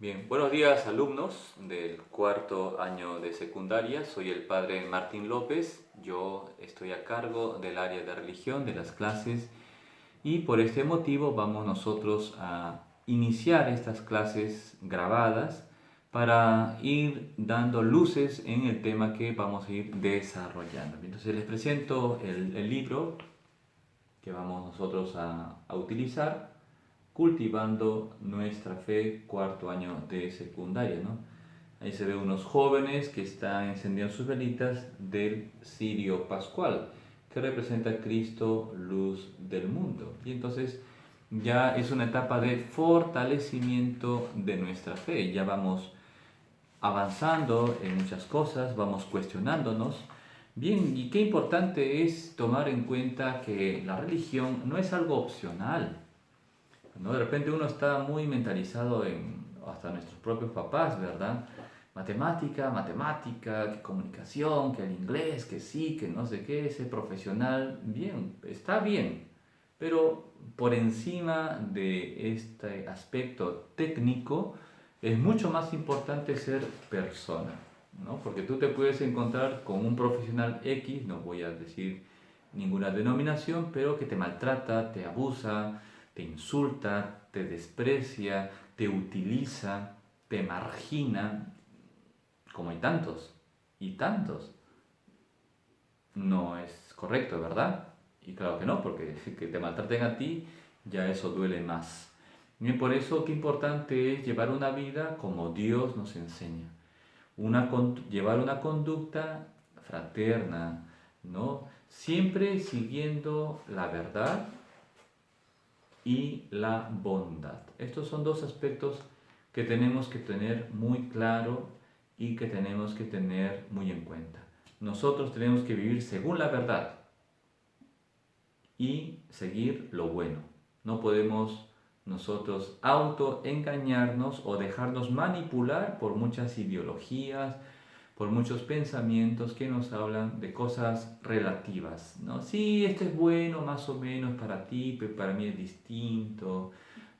Bien, buenos días alumnos del cuarto año de secundaria. Soy el padre Martín López. Yo estoy a cargo del área de religión de las clases y por este motivo vamos nosotros a iniciar estas clases grabadas para ir dando luces en el tema que vamos a ir desarrollando. Entonces les presento el libro que vamos nosotros a utilizar cultivando nuestra fe, cuarto año de secundaria, ¿no? Ahí se ve unos jóvenes que están encendiendo sus velitas del cirio pascual, que representa a Cristo, luz del mundo. Y entonces ya es una etapa de fortalecimiento de nuestra fe. Ya vamos avanzando en muchas cosas, vamos cuestionándonos. Bien, y qué importante es tomar en cuenta que la religión no es algo opcional, ¿no? De repente uno está muy mentalizado en hasta nuestros propios papás, ¿verdad? Matemática, matemática, que comunicación, que el inglés, que sí, que no sé qué, ser profesional, bien, está bien, pero por encima de este aspecto técnico es mucho más importante ser persona, ¿no? Porque tú te puedes encontrar con un profesional X, no voy a decir ninguna denominación, pero que te maltrata, te abusa, te insulta, te desprecia, te utiliza, te margina, como hay tantos y tantos. No es correcto, ¿verdad? Y claro que no, porque que te maltraten a ti, ya eso duele más. Y por eso qué importante es llevar una vida como Dios nos enseña. Llevar una conducta fraterna, ¿no? Siempre siguiendo la verdad y la bondad. Estos son dos aspectos que tenemos que tener muy claro y que tenemos que tener muy en cuenta. Nosotros tenemos que vivir según la verdad y seguir lo bueno. No podemos nosotros autoengañarnos o dejarnos manipular por muchas ideologías, por muchos pensamientos que nos hablan de cosas relativas, ¿no? Sí, esto es bueno más o menos para ti, pero para mí es distinto,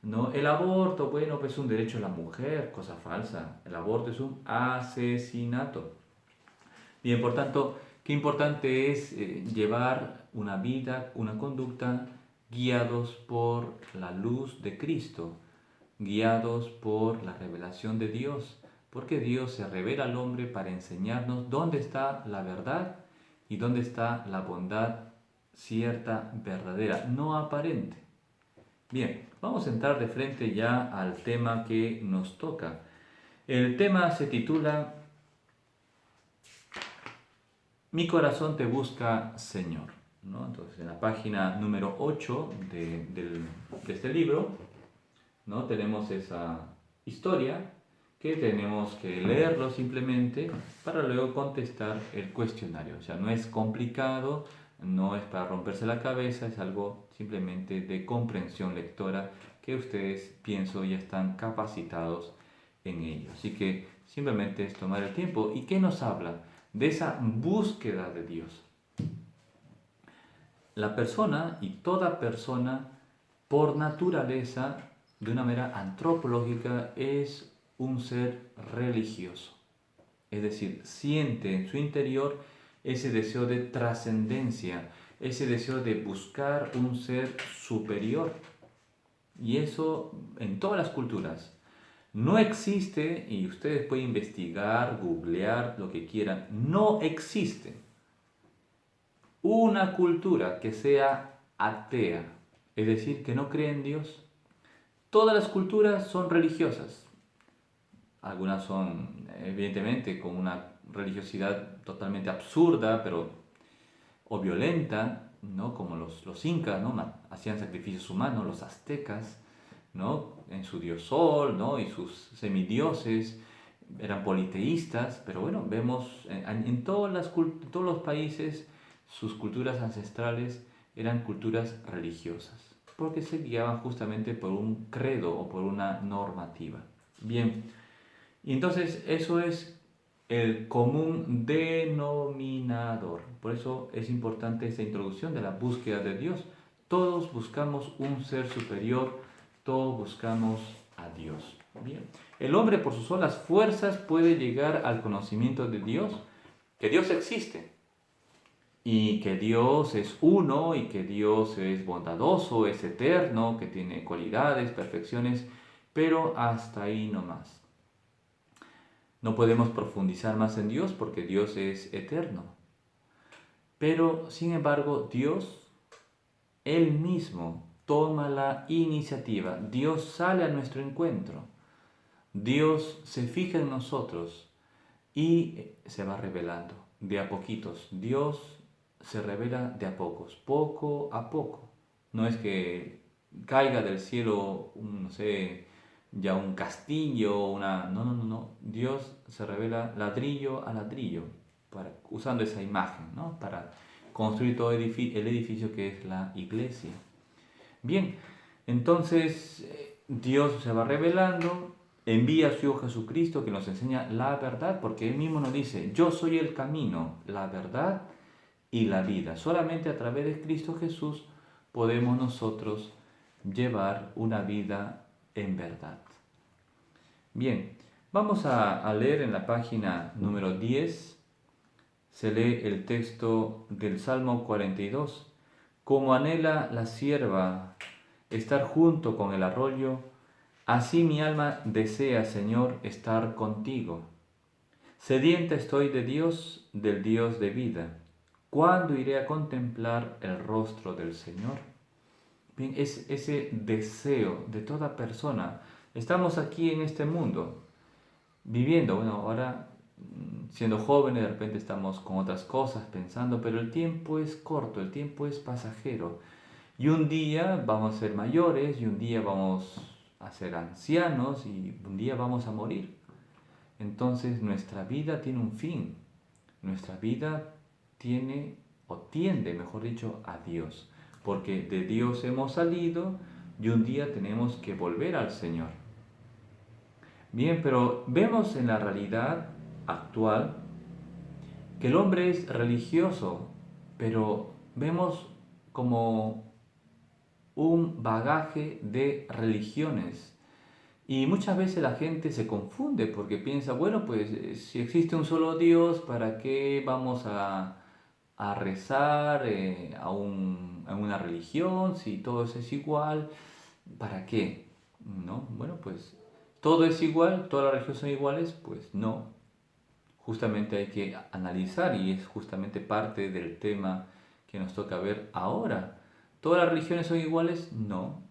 ¿no? El aborto, bueno, pues es un derecho de la mujer, cosa falsa. El aborto es un asesinato. Bien, por tanto, qué importante es llevar una vida, una conducta guiados por la luz de Cristo, guiados por la revelación de Dios, porque Dios se revela al hombre para enseñarnos dónde está la verdad y dónde está la bondad cierta, verdadera, no aparente. Bien, vamos a entrar de frente ya al tema que nos toca. El tema se titula Mi corazón te busca, Señor, ¿no? Entonces, en la página número 8 de este libro, ¿no? Tenemos esa historia que tenemos que leerlo simplemente para luego contestar el cuestionario. O sea, no es complicado, no es para romperse la cabeza, es algo simplemente de comprensión lectora que ustedes, pienso, ya están capacitados en ello. Así que simplemente es tomar el tiempo. ¿Y qué nos habla? De esa búsqueda de Dios. La persona y toda persona por naturaleza, de una manera antropológica, es un ser religioso. Es decir, siente en su interior ese deseo de trascendencia, ese deseo de buscar un ser superior. Y eso en todas las culturas. No existe, y ustedes pueden investigar, googlear, lo que quieran, no existe una cultura que sea atea, es decir, que no cree en Dios. Todas las culturas son religiosas. Algunas son, evidentemente, con una religiosidad totalmente absurda, pero o violenta, ¿no? Como los incas, ¿no? Hacían sacrificios humanos, los aztecas, ¿no? En su dios sol, ¿no? Y sus semidioses eran politeístas, pero bueno, vemos en todos los países sus culturas ancestrales eran culturas religiosas, porque se guiaban justamente por un credo o por una normativa. Bien, y entonces eso es el común denominador. Por eso es importante esta introducción de la búsqueda de Dios. Todos buscamos un ser superior, todos buscamos a Dios. Bien. El hombre por sus solas fuerzas puede llegar al conocimiento de Dios, que Dios existe y que Dios es uno y que Dios es bondadoso, es eterno, que tiene cualidades, perfecciones, pero hasta ahí no más. No podemos profundizar más en Dios porque Dios es eterno. Pero, sin embargo, Dios, Él mismo, toma la iniciativa. Dios sale a nuestro encuentro. Dios se fija en nosotros y se va revelando de a poquitos. Dios se revela de a pocos, poco a poco. No es que caiga del cielo, no sé, ya un castillo, una... No, no, no, no. Dios se revela ladrillo a ladrillo, usando esa imagen, ¿no? Para construir todo el edificio que es la iglesia. Bien, entonces Dios se va revelando, envía a su Hijo Jesucristo que nos enseña la verdad, porque Él mismo nos dice, yo soy el camino, la verdad y la vida. Solamente a través de Cristo Jesús podemos nosotros llevar una vida en verdad. Bien, vamos a leer en la página número 10, se lee el texto del Salmo 42. Como anhela la sierva estar junto con el arroyo, así mi alma desea, Señor, estar contigo. Sedienta estoy de Dios, del Dios de vida. ¿Cuándo iré a contemplar el rostro del Señor? Bien, es ese deseo de toda persona. Estamos aquí en este mundo, viviendo, bueno, ahora siendo jóvenes de repente estamos con otras cosas pensando, pero el tiempo es corto, el tiempo es pasajero. Y un día vamos a ser mayores y un día vamos a ser ancianos y un día vamos a morir. Entonces nuestra vida tiene un fin. Nuestra vida tiene o tiende, mejor dicho, a Dios. Porque de Dios hemos salido y un día tenemos que volver al Señor. Bien, pero vemos en la realidad actual que el hombre es religioso, pero vemos como un bagaje de religiones. Y muchas veces la gente se confunde porque piensa, bueno, pues si existe un solo Dios, ¿para qué vamos a rezar a una religión? Si todo eso es igual, ¿para qué? ¿No? Bueno, pues todo es igual, todas las religiones son iguales, pues no. Justamente hay que analizar y es justamente parte del tema que nos toca ver ahora. ¿Todas las religiones son iguales? No.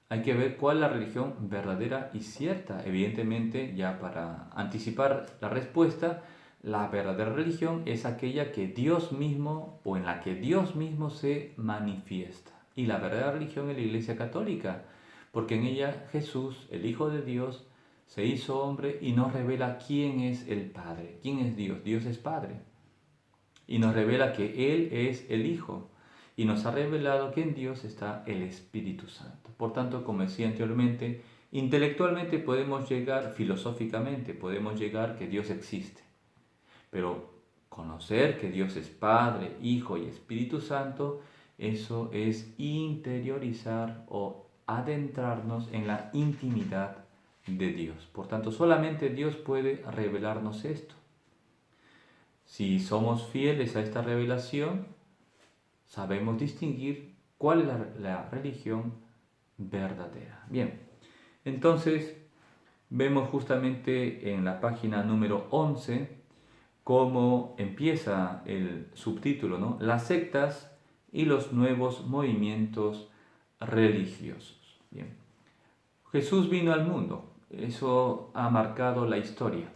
Hay que ver cuál es la religión verdadera y cierta. Evidentemente, ya para anticipar la respuesta, la verdadera religión es aquella que Dios mismo o en la que Dios mismo se manifiesta. Y la verdadera religión es la Iglesia Católica, porque en ella Jesús, el Hijo de Dios, se hizo hombre y nos revela quién es el Padre, quién es Dios. Dios es Padre. Y nos revela que Él es el Hijo. Y nos ha revelado que en Dios está el Espíritu Santo. Por tanto, como decía anteriormente, intelectualmente podemos llegar, filosóficamente podemos llegar que Dios existe. Pero conocer que Dios es Padre, Hijo y Espíritu Santo, eso es interiorizar o adentrarnos en la intimidad de Dios. Por tanto, solamente Dios puede revelarnos esto. Si somos fieles a esta revelación, sabemos distinguir cuál es la religión verdadera. Bien, entonces vemos justamente en la página número 11 cómo empieza el subtítulo, ¿no? Las sectas y los nuevos movimientos religiosos. Bien, Jesús vino al mundo, eso ha marcado la historia,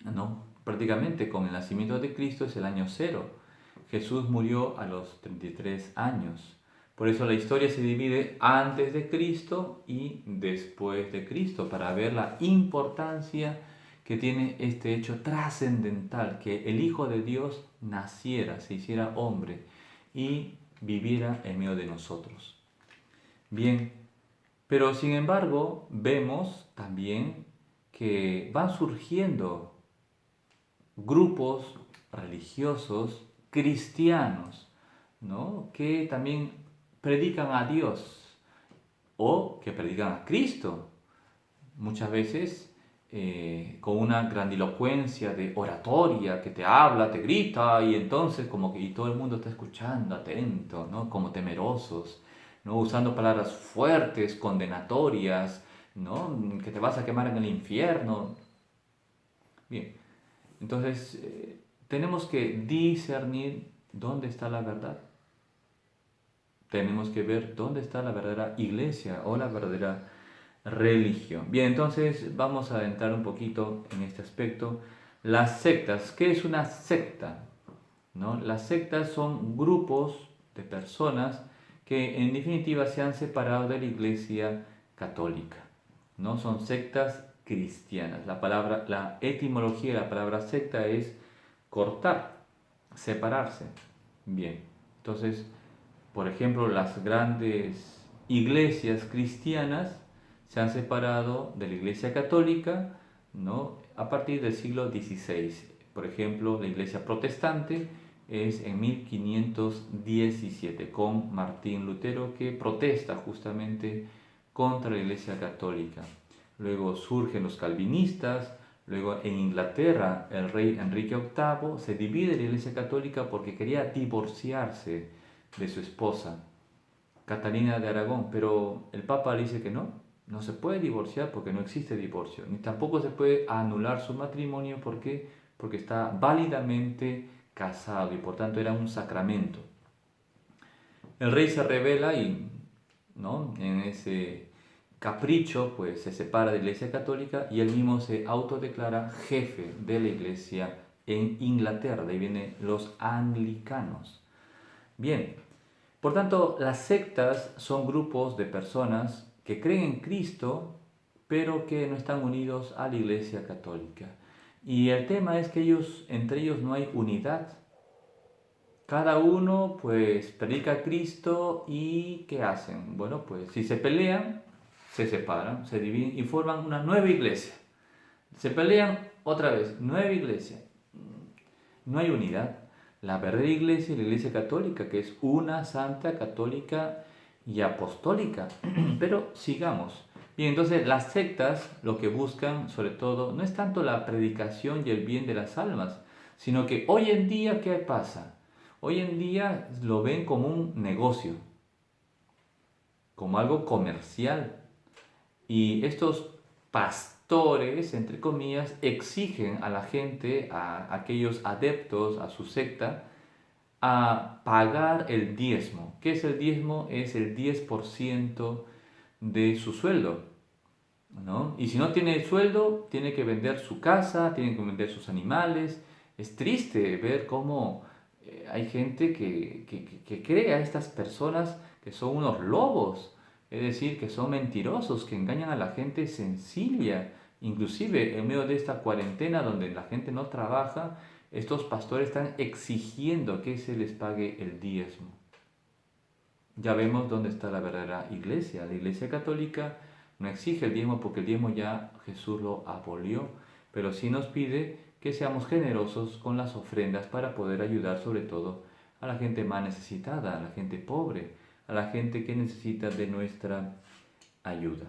¿no? Prácticamente con el nacimiento de Cristo es el año cero. Jesús murió a los 33 años. Por eso la historia se divide antes de Cristo y después de Cristo, para ver la importancia que tiene este hecho trascendental, que el Hijo de Dios naciera, se hiciera hombre y viviera en medio de nosotros. Bien, pero sin embargo vemos también que van surgiendo grupos religiosos cristianos, ¿no? Que también predican a Dios o que predican a Cristo, muchas veces con una grandilocuencia de oratoria que te habla, te grita y entonces como que y todo el mundo está escuchando, atento, ¿no? Como temerosos, ¿no? Usando palabras fuertes, condenatorias, ¿no? Que te vas a quemar en el infierno. Bien, entonces tenemos que discernir dónde está la verdad. Tenemos que ver dónde está la verdadera iglesia o la verdadera religión. Bien, entonces vamos a adentrar un poquito en este aspecto. Las sectas, ¿qué es una secta? ¿No? Las sectas son grupos de personas que en definitiva se han separado de la iglesia católica. ¿No? Son sectas cristianas. La etimología de la palabra secta es cortar, separarse. Bien, entonces, por ejemplo, las grandes iglesias cristianas se han separado de la iglesia católica, ¿no? A partir del siglo XVI. Por ejemplo, la iglesia protestante es en 1517 con Martín Lutero, que protesta justamente contra la iglesia católica. Luego surgen los calvinistas. Luego en Inglaterra el rey Enrique VIII se divide de la iglesia católica porque quería divorciarse de su esposa, Catalina de Aragón, pero el Papa le dice que no se puede divorciar porque no existe divorcio, ni tampoco se puede anular su matrimonio porque está válidamente casado y por tanto era un sacramento. El rey se revela y, ¿no? En ese capricho pues se separa de la Iglesia Católica y él mismo se autodeclara jefe de la Iglesia en Inglaterra, de ahí vienen los anglicanos. Bien, por tanto, las sectas son grupos de personas que creen en Cristo, pero que no están unidos a la Iglesia Católica. Y el tema es que entre ellos no hay unidad. Cada uno pues predica a Cristo y ¿qué hacen? Bueno, pues si se pelean, se separan, se dividen y forman una nueva iglesia. Se pelean otra vez, nueva iglesia. No hay unidad. La verdadera iglesia es la iglesia católica, que es una santa, católica y apostólica. Pero sigamos. Bien, entonces las sectas lo que buscan sobre todo no es tanto la predicación y el bien de las almas, sino que hoy en día, ¿qué pasa? Hoy en día lo ven como un negocio, como algo comercial. Y estos pastores, entre comillas, exigen a la gente, a aquellos adeptos a su secta, a pagar el diezmo. ¿Qué es el diezmo? Es el 10% de su sueldo, ¿no? Y si no tiene sueldo, tiene que vender su casa, tiene que vender sus animales. Es triste ver cómo hay gente que cree a estas personas que son unos lobos, es decir, que son mentirosos, que engañan a la gente sencilla. Inclusive en medio de esta cuarentena donde la gente no trabaja, estos pastores están exigiendo que se les pague el diezmo. Ya vemos dónde está la verdadera iglesia. La iglesia católica no exige el diezmo porque el diezmo ya Jesús lo abolió, pero sí nos pide que seamos generosos con las ofrendas para poder ayudar sobre todo a la gente más necesitada, a la gente pobre, a la gente que necesita de nuestra ayuda.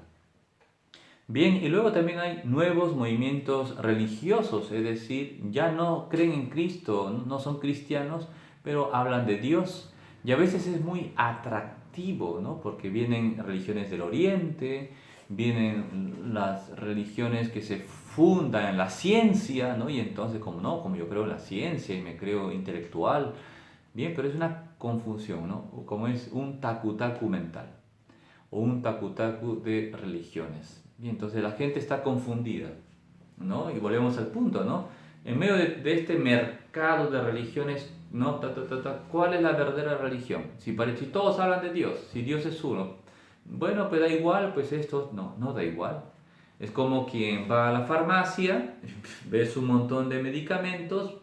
Bien, y luego también hay nuevos movimientos religiosos, es decir, ya no creen en Cristo, no son cristianos, pero hablan de Dios. Y a veces es muy atractivo, ¿no? Porque vienen religiones del Oriente, vienen las religiones que se fundan en la ciencia, ¿no? Y entonces, como no, como yo creo en la ciencia y me creo intelectual, bien, pero es una confusión, ¿no? Como es un tacu-tacu mental o un tacu-tacu de religiones. Bien, entonces la gente está confundida, ¿no? Y volvemos al punto, ¿no? En medio de este mercado de religiones, ¿no? ¿Cuál es la verdadera religión? Si todos hablan de Dios, si Dios es uno, bueno, pues da igual, pues esto no da igual. Es como quien va a la farmacia, ves un montón de medicamentos,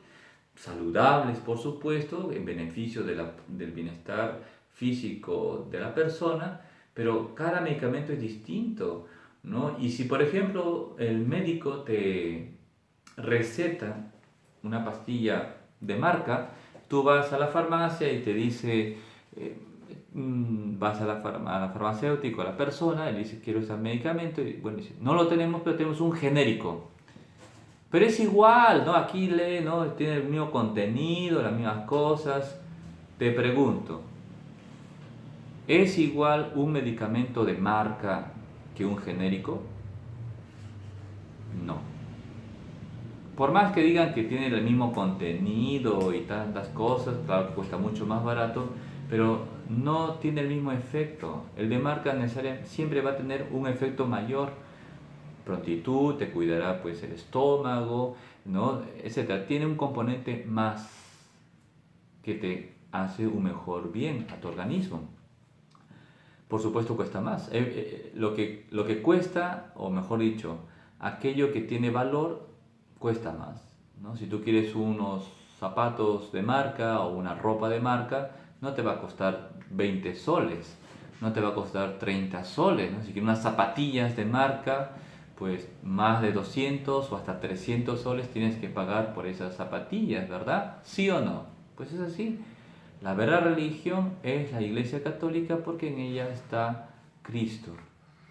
saludables por supuesto, en beneficio del bienestar físico de la persona, pero cada medicamento es distinto, ¿no? Y si por ejemplo el médico te receta una pastilla de marca, tú vas a la farmacia y te dice, vas a a la farmacéutica, a la persona, y le dices, quiero ese medicamento, y bueno, dice, no lo tenemos, pero tenemos un genérico. Pero es igual, ¿no? Aquí lee, ¿no? Tiene el mismo contenido, las mismas cosas. Te pregunto, ¿es igual un medicamento de marca que un genérico? No. Por más que digan que tiene el mismo contenido y tantas cosas, claro que cuesta mucho más barato, pero no tiene el mismo efecto. El de marca necesaria siempre va a tener un efecto mayor. Prontitud, te cuidará pues el estómago, ¿no? Etcétera. Tiene un componente más que te hace un mejor bien a tu organismo. Por supuesto cuesta más. Lo que cuesta, o mejor dicho, aquello que tiene valor, cuesta más, ¿no? Si tú quieres unos zapatos de marca o una ropa de marca, no te va a costar 20 soles, no te va a costar 30 soles, ¿no? Si quieres unas zapatillas de marca, pues más de 200 o hasta 300 soles tienes que pagar por esas zapatillas, ¿verdad? ¿Sí o no? Pues es así. La verdadera religión es la Iglesia Católica porque en ella está Cristo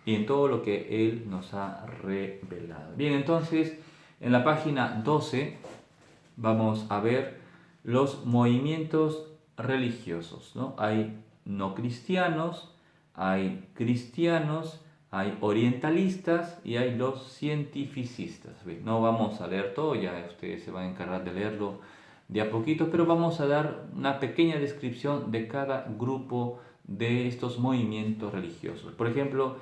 y en todo lo que Él nos ha revelado. Bien, entonces en la página 12 vamos a ver los movimientos religiosos, ¿no? Hay no cristianos, hay cristianos, hay orientalistas y hay los cientificistas. Bien, no vamos a leer todo, ya ustedes se van a encargar de leerlo de a poquito, pero vamos a dar una pequeña descripción de cada grupo de estos movimientos religiosos. Por ejemplo,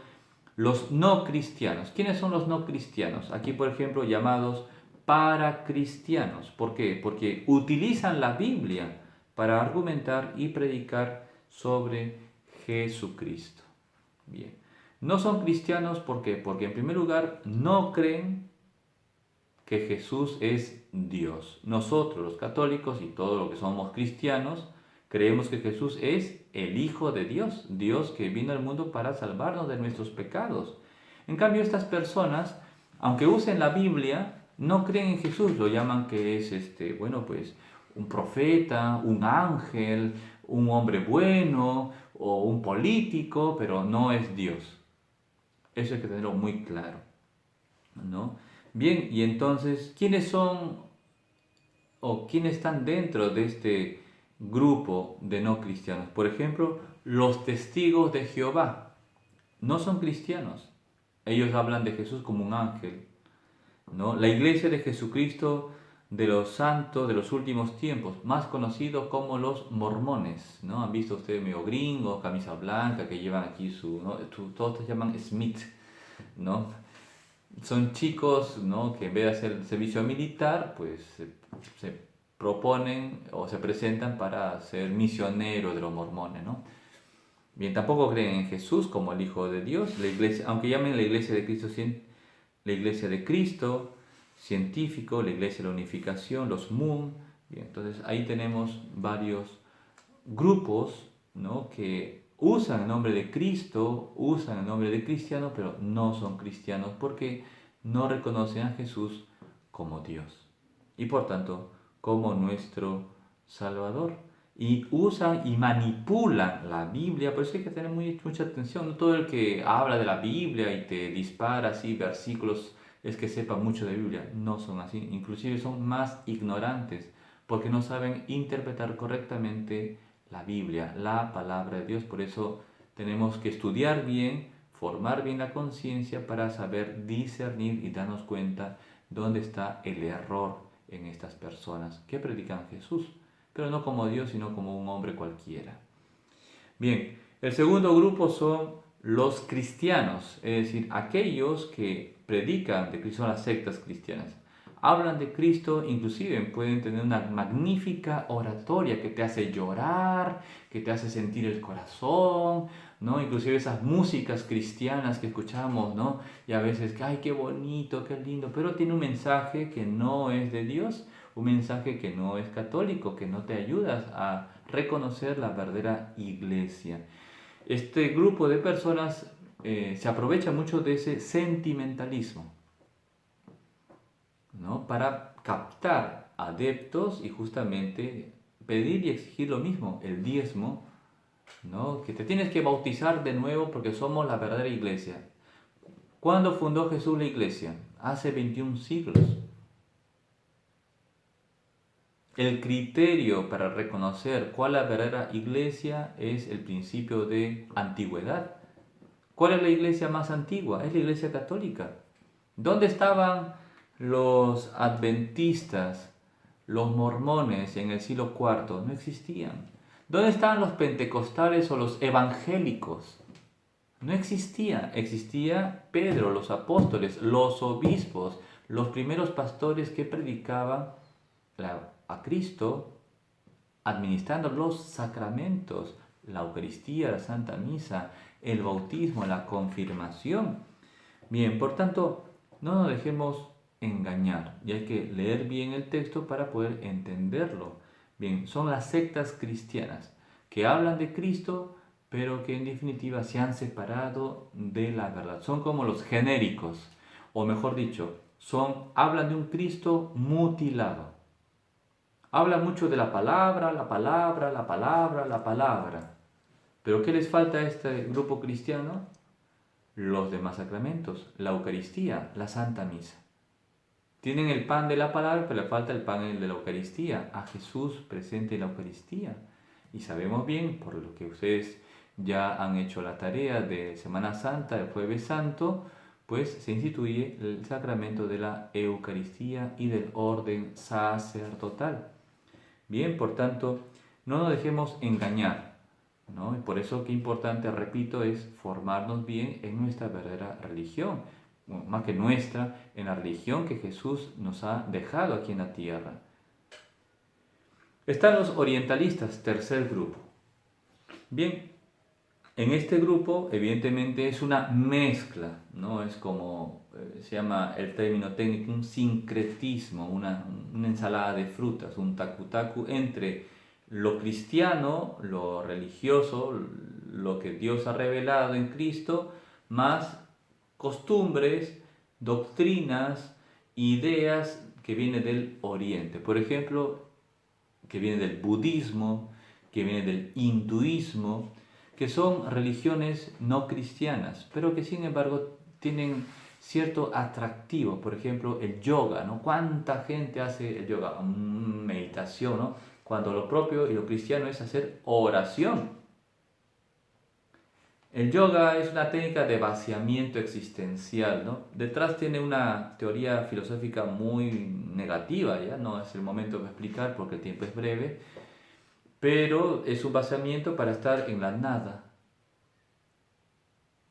los no cristianos. ¿Quiénes son los no cristianos? Aquí, por ejemplo, llamados paracristianos. ¿Por qué? Porque utilizan la Biblia para argumentar y predicar sobre Jesucristo. Bien. No son cristianos, ¿por qué? Porque en primer lugar no creen que Jesús es Dios. Nosotros los católicos y todos los que somos cristianos creemos que Jesús es el Hijo de Dios, Dios que vino al mundo para salvarnos de nuestros pecados. En cambio, estas personas, aunque usen la Biblia, no creen en Jesús, lo llaman que es bueno, pues un profeta, un ángel, un hombre bueno o un político, pero no es Dios. Eso hay que tenerlo muy claro, ¿no? Bien, y entonces, ¿quiénes son o quiénes están dentro de este grupo de no cristianos? Por ejemplo, los testigos de Jehová no son cristianos. Ellos hablan de Jesús como un ángel, ¿no? La iglesia de Jesucristo de los santos de los últimos tiempos, más conocidos como los mormones, ¿no? Han visto ustedes medio gringos, camisa blanca, que llevan aquí su, ¿no? Todos se llaman Smith, ¿no? Son chicos, ¿no? Que en vez de hacer el servicio militar, pues se proponen o se presentan para ser misioneros de los mormones, ¿no? Bien, tampoco creen en Jesús como el Hijo de Dios, la iglesia, aunque llamen la iglesia de Cristo, la iglesia de Cristo, científico, la iglesia de la unificación, los MUN. Bien, entonces ahí tenemos varios grupos, ¿no? Que usan el nombre de Cristo, usan el nombre de cristiano, pero no son cristianos porque no reconocen a Jesús como Dios y por tanto como nuestro Salvador. Y usan y manipulan la Biblia, por eso hay que tener mucha atención. No todo el que habla de la Biblia y te dispara así versículos es que sepa mucho de Biblia. No son así, inclusive son más ignorantes porque no saben interpretar correctamente la Biblia, la palabra de Dios. Por eso tenemos que estudiar bien, formar bien la conciencia para saber discernir y darnos cuenta dónde está el error en estas personas que predican Jesús, pero no como Dios, sino como un hombre cualquiera. Bien, el segundo grupo son los cristianos, es decir, aquellos que predican de Cristo, son las sectas cristianas. Hablan de Cristo, inclusive pueden tener una magnífica oratoria que te hace llorar, que te hace sentir el corazón, ¿no? Inclusive esas músicas cristianas que escuchamos, ¿no? Y a veces, ay, qué bonito, qué lindo, pero tiene un mensaje que no es de Dios, un mensaje que no es católico, que no te ayuda a reconocer la verdadera iglesia. Este grupo de personas se aprovecha mucho de ese sentimentalismo, ¿no? Para captar adeptos y justamente pedir y exigir lo mismo, el diezmo, ¿no? Que te tienes que bautizar de nuevo porque somos la verdadera iglesia. ¿Cuándo fundó Jesús la iglesia? Hace 21 siglos. El criterio para reconocer cuál es la verdadera iglesia es el principio de antigüedad. ¿Cuál es la iglesia más antigua? Es la iglesia católica. ¿Dónde estaban los adventistas, los mormones en el siglo IV? No existían. ¿Dónde estaban los pentecostales o los evangélicos? No existía. Existía Pedro, los apóstoles, los obispos, los primeros pastores que predicaban a Cristo administrando los sacramentos, la Eucaristía, la Santa Misa, el bautismo, la confirmación. Bien, por tanto, no nos dejemos engañar y hay que leer bien el texto para poder entenderlo. Bien, son las sectas cristianas que hablan de Cristo, pero que en definitiva se han separado de la verdad. Son como los genéricos, o mejor dicho, hablan de un Cristo mutilado. Hablan mucho de la palabra, la palabra, la palabra, la palabra. ¿Pero qué les falta a este grupo cristiano? Los demás sacramentos, la Eucaristía, la Santa Misa. Tienen el pan de la palabra, pero le falta el pan de la Eucaristía, a Jesús presente en la Eucaristía. Y sabemos bien, por lo que ustedes ya han hecho la tarea de Semana Santa, el Jueves Santo, pues se instituye el sacramento de la Eucaristía y del orden sacerdotal. Bien, por tanto, no nos dejemos engañar, ¿no? Y por eso qué importante, repito, es formarnos bien en nuestra verdadera religión, más que nuestra, en la religión que Jesús nos ha dejado aquí en la tierra. Están los orientalistas, tercer grupo. Bien, en este grupo evidentemente es una mezcla, ¿no? Es como se llama el término técnico, un sincretismo, una ensalada de frutas, un tacu-tacu entre lo cristiano, lo religioso, lo que Dios ha revelado en Cristo, más costumbres, doctrinas, ideas que vienen del Oriente. Por ejemplo, que viene del budismo, que viene del hinduismo, que son religiones no cristianas, pero que sin embargo tienen cierto atractivo. Por ejemplo, el yoga, ¿no? ¿Cuánta gente hace el yoga? Meditación, ¿no? Cuando lo propio y lo cristiano es hacer oración. El yoga es una técnica de vaciamiento existencial, ¿no? Detrás tiene una teoría filosófica muy negativa, ¿ya? No es el momento de explicar porque el tiempo es breve, pero es un vaciamiento para estar en la nada.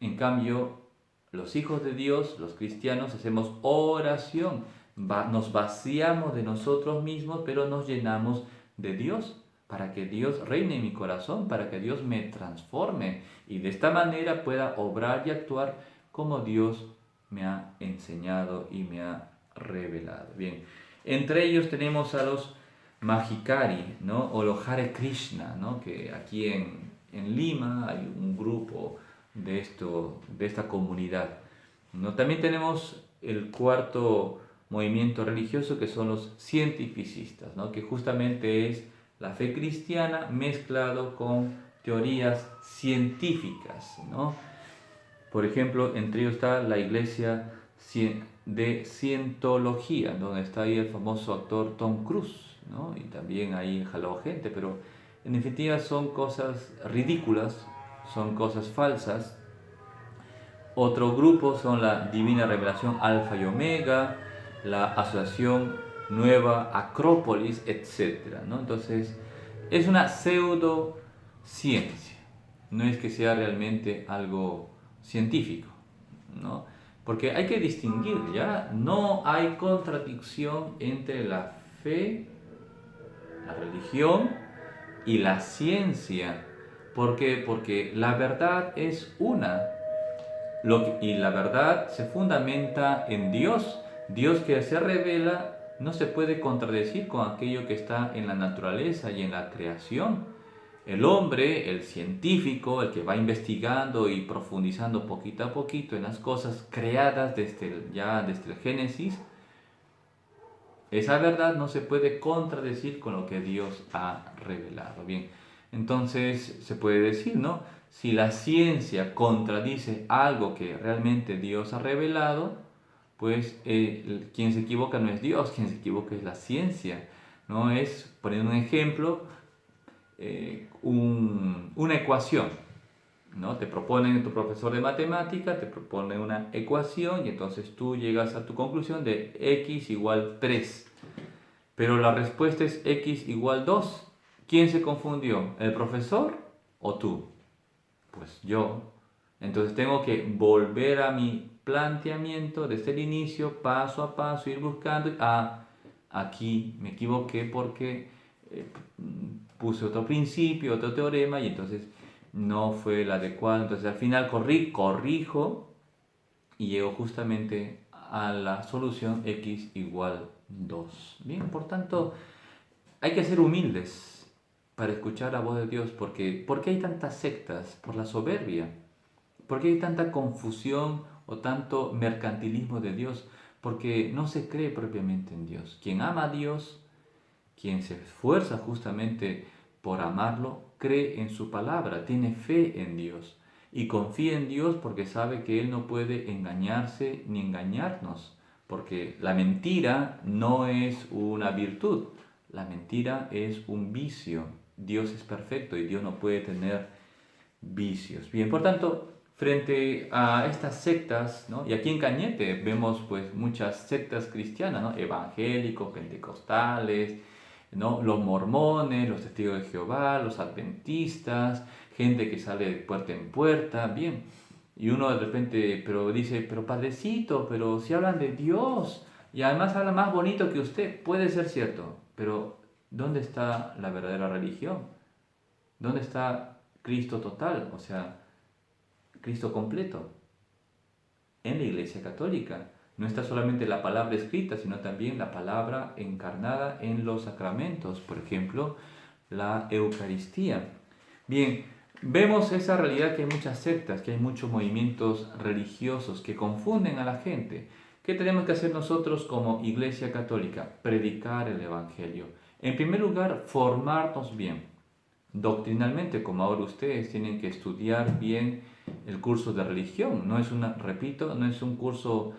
En cambio, los hijos de Dios, los cristianos, hacemos oración, nos vaciamos de nosotros mismos, pero nos llenamos de Dios, para que Dios reine en mi corazón, para que Dios me transforme y de esta manera pueda obrar y actuar como Dios me ha enseñado y me ha revelado. Bien, entre ellos tenemos a los Mahikari, ¿no? O los Hare Krishna, ¿no? Que aquí en Lima hay un grupo de esta comunidad, ¿no? También tenemos el cuarto movimiento religioso que son los cientificistas, ¿no? Que justamente es la fe cristiana mezclado con teorías científicas, ¿no? Por ejemplo, entre ellos está la iglesia de cientología, donde está ahí el famoso actor Tom Cruise, ¿no? Y también ahí jaló gente, pero en definitiva son cosas ridículas, son cosas falsas. Otro grupo son la Divina Revelación Alfa y Omega, la Asociación Nueva Acrópolis, etc., ¿no? Entonces, es una pseudociencia, no es que sea realmente algo científico, ¿no? Porque hay que distinguir, ¿ya? No hay contradicción entre la fe, la religión y la ciencia. ¿Por qué? Porque la verdad es una. Y la verdad se fundamenta en Dios. Dios que se revela no se puede contradecir con aquello que está en la naturaleza y en la creación. El hombre, el científico, el que va investigando y profundizando poquito a poquito en las cosas creadas desde el Génesis, esa verdad no se puede contradecir con lo que Dios ha revelado. Bien, Entonces se puede decir, ¿no? Si la ciencia contradice algo que realmente Dios ha revelado, pues quien se equivoca no es Dios, quien se equivoca es la ciencia, ¿no? Es, poniendo un ejemplo, una ecuación, ¿no? Te proponen, tu profesor de matemática te propone una ecuación y entonces tú llegas a tu conclusión de x igual 3, pero la respuesta es x igual 2. ¿Quién se confundió? ¿El profesor o tú? Pues yo. Entonces tengo que volver a mi planteamiento desde el inicio, paso a paso, ir buscando. Aquí me equivoqué porque eh, puse otro principio, otro teorema y entonces no fue el adecuado. Entonces al final corrijo y llego justamente a la solución x igual 2. Bien, por tanto, hay que ser humildes para escuchar la voz de Dios, porque ¿por qué hay tantas sectas? Por la soberbia. ¿Por qué hay tanta confusión o tanto mercantilismo de Dios? Porque no se cree propiamente en Dios. Quien ama a Dios, quien se esfuerza justamente por amarlo, cree en su palabra, tiene fe en Dios y confía en Dios porque sabe que Él no puede engañarse ni engañarnos, porque la mentira no es una virtud, la mentira es un vicio. Dios es perfecto y Dios no puede tener vicios. Bien, por tanto, frente a estas sectas, ¿no? Y aquí en Cañete vemos pues muchas sectas cristianas, ¿no? Evangélicos, pentecostales, ¿no? Los mormones, los testigos de Jehová, los adventistas, gente que sale de puerta en puerta, bien. Y uno de repente, pero dice, pero padrecito, pero si hablan de Dios y además hablan más bonito que usted, puede ser cierto, pero ¿dónde está la verdadera religión? ¿Dónde está Cristo total? O sea, Cristo completo en la Iglesia Católica. No está solamente la palabra escrita, sino también la palabra encarnada en los sacramentos, por ejemplo, la Eucaristía. Bien, vemos esa realidad que hay muchas sectas, que hay muchos movimientos religiosos que confunden a la gente. ¿Qué tenemos que hacer nosotros como Iglesia Católica? Predicar el Evangelio. En primer lugar, formarnos bien. Doctrinalmente, como ahora ustedes tienen que estudiar bien el curso de religión. No es repito, no es un curso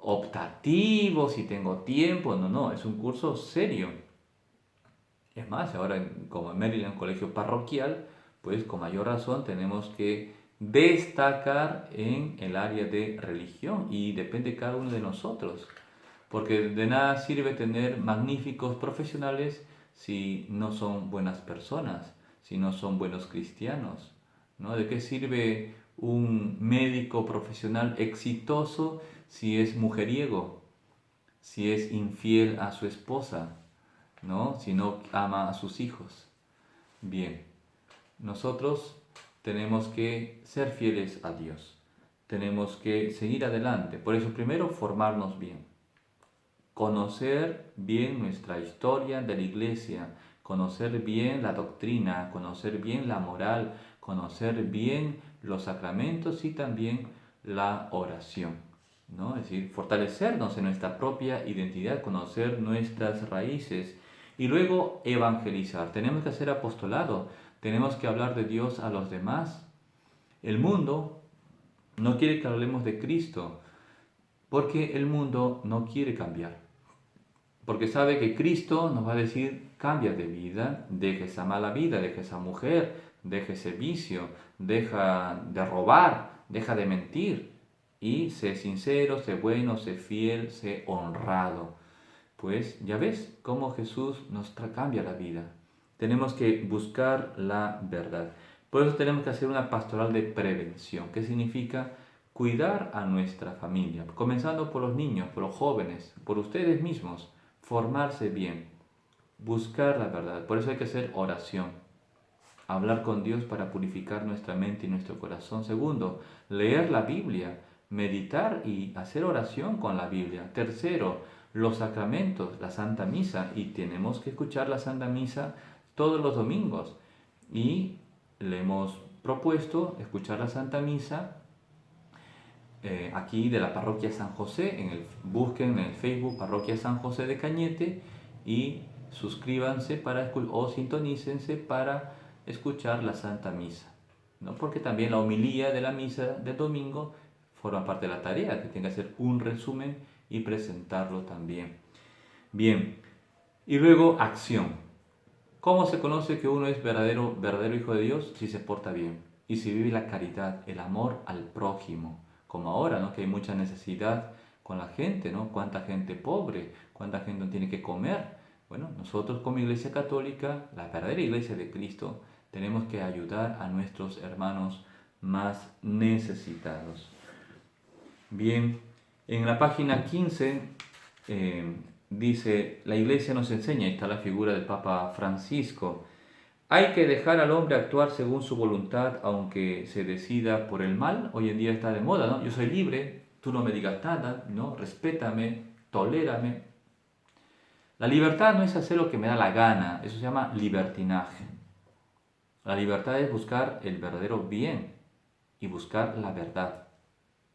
optativo, si tengo tiempo, no, es un curso serio. Es más, ahora como en Maryland, colegio parroquial, pues con mayor razón tenemos que destacar en el área de religión y depende cada uno de nosotros, porque de nada sirve tener magníficos profesionales si no son buenas personas, si no son buenos cristianos, ¿no? ¿De qué sirve un médico profesional exitoso si es mujeriego, si es infiel a su esposa, ¿no? Si no ama a sus hijos? Bien, nosotros tenemos que ser fieles a Dios, tenemos que seguir adelante. Por eso primero formarnos bien, conocer bien nuestra historia de la iglesia, conocer bien la doctrina, conocer bien la moral, conocer bien los sacramentos y también la oración, ¿no? Es decir, fortalecernos en nuestra propia identidad, conocer nuestras raíces y luego evangelizar. Tenemos que hacer apostolado, tenemos que hablar de Dios a los demás. El mundo no quiere que hablemos de Cristo porque el mundo no quiere cambiar. Porque sabe que Cristo nos va a decir, cambia de vida, deja esa mala vida, deja esa mujer, deja ese vicio, deja de robar, deja de mentir y sé sincero, sé bueno, sé fiel, sé honrado. Pues ya ves cómo Jesús nos cambia la vida. Tenemos que buscar la verdad. Por eso tenemos que hacer una pastoral de prevención, que significa cuidar a nuestra familia, comenzando por los niños, por los jóvenes, por ustedes mismos, formarse bien, buscar la verdad. Por eso hay que hacer oración, hablar con Dios para purificar nuestra mente y nuestro corazón. Segundo, leer la Biblia, meditar y hacer oración con la Biblia. Tercero, los sacramentos, la Santa Misa, y tenemos que escuchar la Santa Misa todos los domingos. Y le hemos propuesto escuchar la Santa Misa aquí de la parroquia San José. Busquen en el Facebook parroquia San José de Cañete y suscríbanse o sintonícense para escuchar la Santa Misa, ¿no? Porque también la homilía de la misa del domingo forma parte de la tarea, que tiene que hacer un resumen y presentarlo también. Bien, y luego acción. ¿Cómo se conoce que uno es verdadero hijo de Dios? Si se porta bien y si vive la caridad, el amor al prójimo, como ahora, ¿no? Que hay mucha necesidad con la gente, ¿no? Cuánta gente pobre, cuánta gente no tiene que comer. Bueno, nosotros como Iglesia Católica, la verdadera Iglesia de Cristo, tenemos que ayudar a nuestros hermanos más necesitados. Bien, en la página 15 dice, la Iglesia nos enseña, ahí está la figura del Papa Francisco, hay que dejar al hombre actuar según su voluntad, aunque se decida por el mal. Hoy en día está de moda, ¿no? Yo soy libre, tú no me digas nada, ¿no? Respétame, tolérame. La libertad no es hacer lo que me da la gana, eso se llama libertinaje. La libertad es buscar el verdadero bien y buscar la verdad.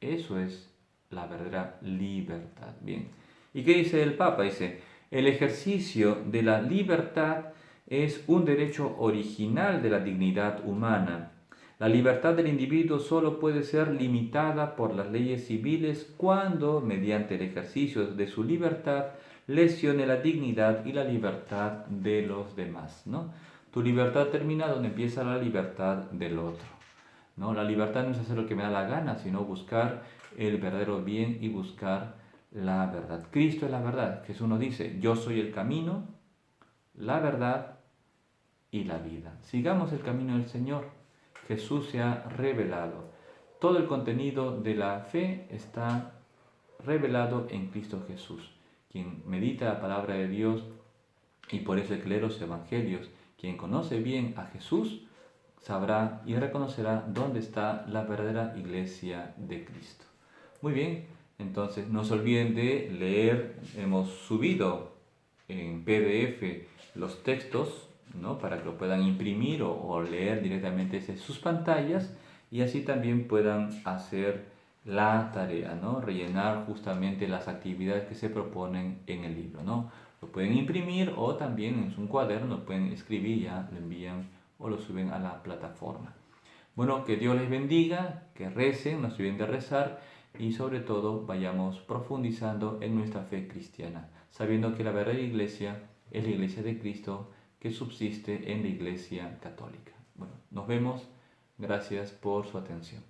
Eso es la verdadera libertad. Bien. ¿Y qué dice el Papa? Dice, el ejercicio de la libertad es un derecho original de la dignidad humana. La libertad del individuo solo puede ser limitada por las leyes civiles cuando, mediante el ejercicio de su libertad, lesione la dignidad y la libertad de los demás, ¿no? Tu libertad termina donde empieza la libertad del otro, ¿no? La libertad no es hacer lo que me da la gana, sino buscar el verdadero bien y buscar la verdad. Cristo es la verdad. Jesús nos dice, yo soy el camino, la verdad y la vida. Sigamos el camino del Señor. Jesús se ha revelado. Todo el contenido de la fe está revelado en Cristo Jesús. Quien medita la palabra de Dios y por eso lee los evangelios, quien conoce bien a Jesús, sabrá y reconocerá dónde está la verdadera iglesia de Cristo. Muy bien, entonces no se olviden de leer, hemos subido en PDF los textos, ¿no? Para que lo puedan imprimir o leer directamente desde sus pantallas y así también puedan hacer la tarea, ¿no? Rellenar justamente las actividades que se proponen en el libro, ¿no? Lo pueden imprimir o también en un cuaderno lo pueden escribir, ya lo envían o lo suben a la plataforma. Bueno, que Dios les bendiga, que recen, no se olviden de rezar y sobre todo vayamos profundizando en nuestra fe cristiana, sabiendo que la verdadera iglesia es la iglesia de Cristo que subsiste en la iglesia católica. Bueno, nos vemos. Gracias por su atención.